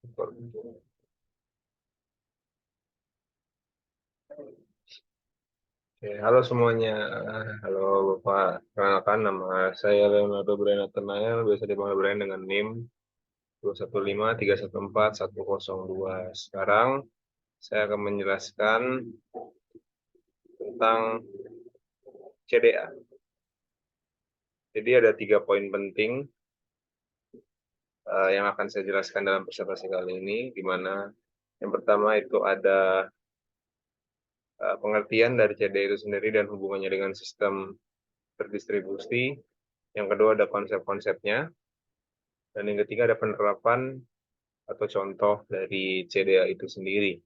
Oke, halo semuanya. Halo Bapak. Perkenalkan nama saya Leonardo Brena Tenayan, biasa dipanggil Brian dengan NIM 215314102. Sekarang saya akan menjelaskan tentang CDA. Jadi ada 3 poin penting yang akan saya jelaskan dalam presentasi kali ini, di mana yang pertama itu ada pengertian dari CDA itu sendiri dan hubungannya dengan sistem terdistribusi. Yang kedua ada konsep-konsepnya. Dan yang ketiga ada penerapan atau contoh dari CDA itu sendiri.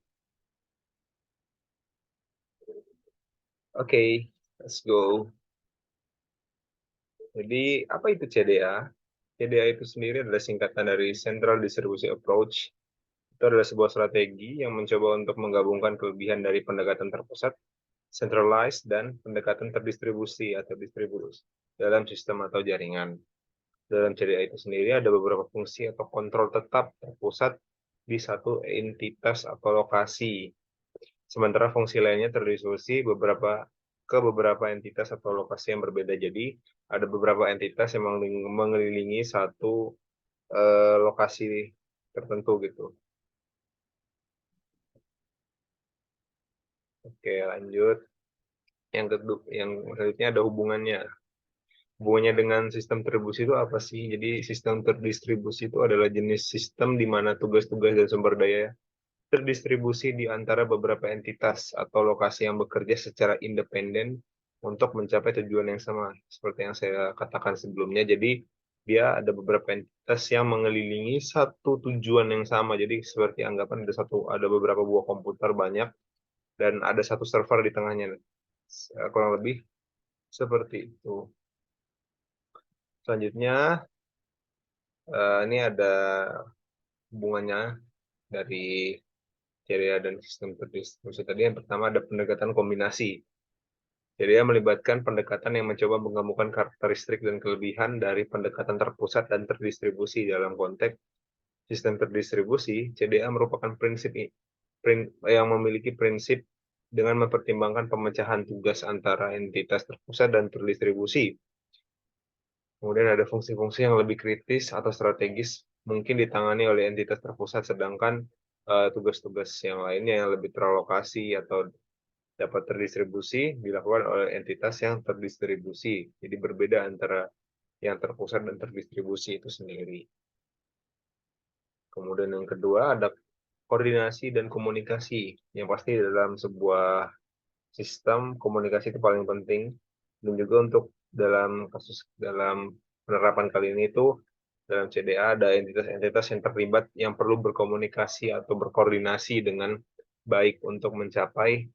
Oke, let's go. Jadi, apa itu CDA? CDA itu sendiri adalah singkatan dari Central Distribution Approach. Itu adalah sebuah strategi yang mencoba untuk menggabungkan kelebihan dari pendekatan terpusat, centralized, dan pendekatan terdistribusi atau distribusi dalam sistem atau jaringan. Dalam CDA itu sendiri ada beberapa fungsi atau kontrol tetap terpusat di satu entitas atau lokasi. Sementara fungsi lainnya terdistribusi ke beberapa entitas atau lokasi yang berbeda. Jadi ada beberapa entitas yang mengelilingi satu lokasi tertentu gitu. Oke, lanjut. Yang selanjutnya ada hubungannya. Hubungannya dengan sistem terdistribusi itu apa sih? Jadi sistem terdistribusi itu adalah jenis sistem di mana tugas-tugas dan sumber daya terdistribusi di antara beberapa entitas atau lokasi yang bekerja secara independen untuk mencapai tujuan yang sama. Seperti yang saya katakan sebelumnya, jadi dia ada beberapa entitas yang mengelilingi satu tujuan yang sama. Jadi seperti anggapan ada beberapa buah komputer banyak dan ada satu server di tengahnya. Kurang lebih seperti itu. Selanjutnya, ini ada hubungannya dari CDA dan sistem terdistribusi tadi. Yang pertama ada pendekatan kombinasi. Jadi dia melibatkan pendekatan yang mencoba menggabungkan karakteristik dan kelebihan dari pendekatan terpusat dan terdistribusi. Dalam konteks sistem terdistribusi, CDA merupakan yang memiliki prinsip dengan mempertimbangkan pemecahan tugas antara entitas terpusat dan terdistribusi. Kemudian ada fungsi-fungsi yang lebih kritis atau strategis mungkin ditangani oleh entitas terpusat, sedangkan tugas-tugas yang lainnya yang lebih teralokasi atau dapat terdistribusi dilakukan oleh entitas yang terdistribusi. Jadi berbeda antara yang terpusat dan terdistribusi itu sendiri. Kemudian yang kedua ada koordinasi dan komunikasi. Yang pasti dalam sebuah sistem komunikasi itu paling penting. Dan juga untuk dalam penerapan kali ini itu dalam CDA ada entitas-entitas yang terlibat yang perlu berkomunikasi atau berkoordinasi dengan baik untuk mencapai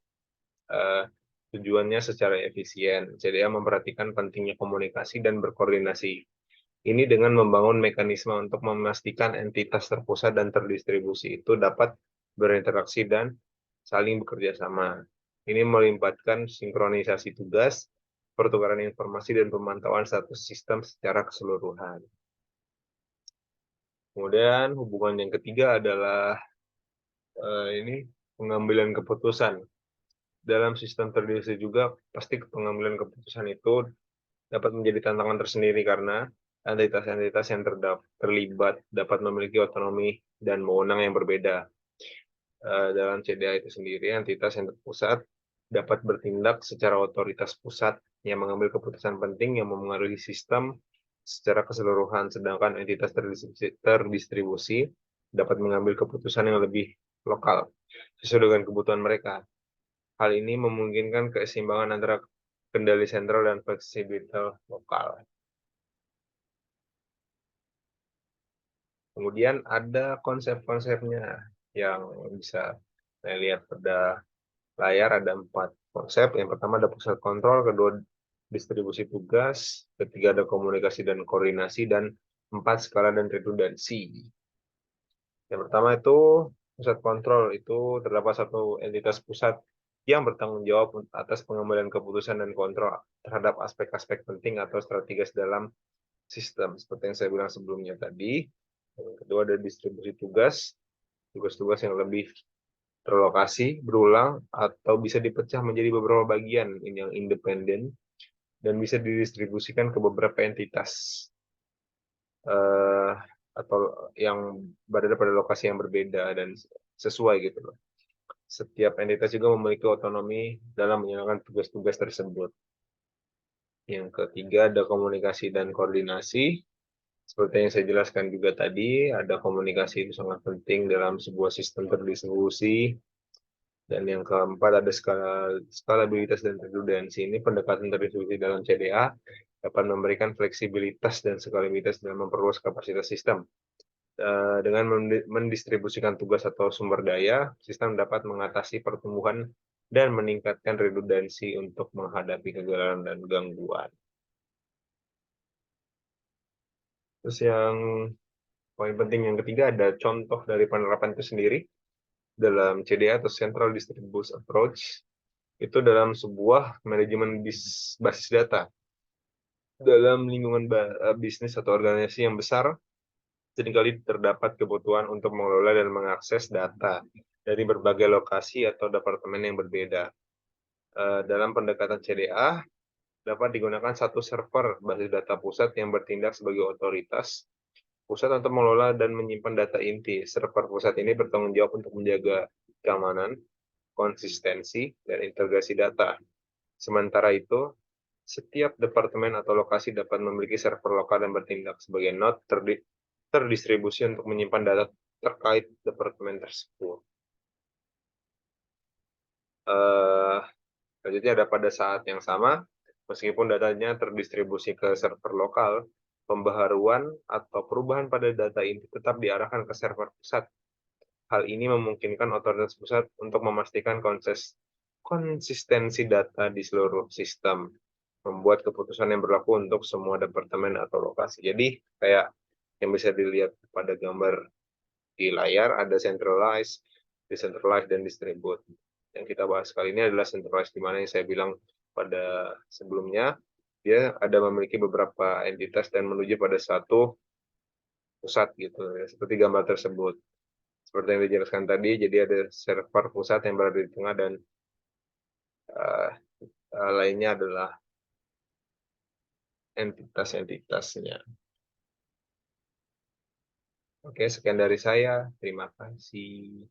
uh, tujuannya secara efisien. CDA memperhatikan pentingnya komunikasi dan berkoordinasi. Ini dengan membangun mekanisme untuk memastikan entitas terpusat dan terdistribusi itu dapat berinteraksi dan saling bekerja sama. Ini melibatkan sinkronisasi tugas, pertukaran informasi, dan pemantauan status sistem secara keseluruhan. Kemudian hubungan yang ketiga adalah ini pengambilan keputusan. Dalam sistem terdistribusi juga pasti pengambilan keputusan itu dapat menjadi tantangan tersendiri karena entitas-entitas yang terlibat dapat memiliki otonomi dan wewenang yang berbeda. Dalam CDA itu sendiri, entitas yang terpusat dapat bertindak secara otoritas pusat yang mengambil keputusan penting yang mempengaruhi sistem secara keseluruhan, sedangkan entitas terdistribusi dapat mengambil keputusan yang lebih lokal sesuai dengan kebutuhan mereka. Hal ini memungkinkan keseimbangan antara kendali sentral dan fleksibilitas lokal. Kemudian ada konsep-konsepnya yang bisa saya lihat pada layar, ada 4 konsep. Yang pertama ada pusat kontrol, kedua distribusi tugas, ketiga ada komunikasi dan koordinasi, dan 4 skala dan redundansi. Yang pertama itu pusat kontrol, itu terdapat satu entitas pusat yang bertanggung jawab atas pengambilan keputusan dan kontrol terhadap aspek-aspek penting atau strategis dalam sistem. Seperti yang saya bilang sebelumnya tadi. Yang kedua ada distribusi tugas. tugas-tugas yang lebih terlokasi, berulang, atau bisa dipecah menjadi beberapa bagian yang independen dan bisa didistribusikan ke beberapa entitas eh, atau yang berada pada lokasi yang berbeda dan sesuai gitu loh. Setiap entitas juga memiliki otonomi dalam menjalankan tugas-tugas tersebut. Yang ketiga ada komunikasi dan koordinasi. Seperti yang saya jelaskan juga tadi, ada komunikasi itu sangat penting dalam sebuah sistem terdistribusi. Dan yang keempat ada skalabilitas dan redundansi. Ini pendekatan terdistribusi dalam CDA dapat memberikan fleksibilitas dan skalabilitas dalam memperluas kapasitas sistem. Dengan mendistribusikan tugas atau sumber daya, sistem dapat mengatasi pertumbuhan dan meningkatkan redundansi untuk menghadapi kegagalan dan gangguan. Terus yang poin penting yang ketiga ada contoh dari penerapan itu sendiri dalam CDA atau Central Distribution Approach. Itu dalam sebuah manajemen basis data. Dalam lingkungan bisnis atau organisasi yang besar, seringkali terdapat kebutuhan untuk mengelola dan mengakses data dari berbagai lokasi atau departemen yang berbeda. Dalam pendekatan CDA, dapat digunakan satu server basis data pusat yang bertindak sebagai otoritas pusat untuk mengelola dan menyimpan data inti. Server pusat ini bertanggung jawab untuk menjaga keamanan, konsistensi, dan integrasi data. Sementara itu, setiap departemen atau lokasi dapat memiliki server lokal dan bertindak sebagai node terdistribusi untuk menyimpan data terkait departemen tersebut. Selanjutnya ada pada saat yang sama, meskipun datanya terdistribusi ke server lokal, pembaharuan atau perubahan pada data inti tetap diarahkan ke server pusat. Hal ini memungkinkan otoritas pusat untuk memastikan konsistensi data di seluruh sistem, membuat keputusan yang berlaku untuk semua departemen atau lokasi. Jadi kayak yang bisa dilihat pada gambar di layar ada centralized, decentralized, dan distribute. Yang kita bahas kali ini adalah centralized, di mana yang saya bilang pada sebelumnya, dia ada memiliki beberapa entitas dan menuju pada satu pusat gitu, ya, seperti gambar tersebut. Seperti yang dijelaskan tadi, jadi ada server pusat yang berada di tengah dan uh, lainnya adalah entitas-entitasnya. Oke, sekian dari saya. Terima kasih.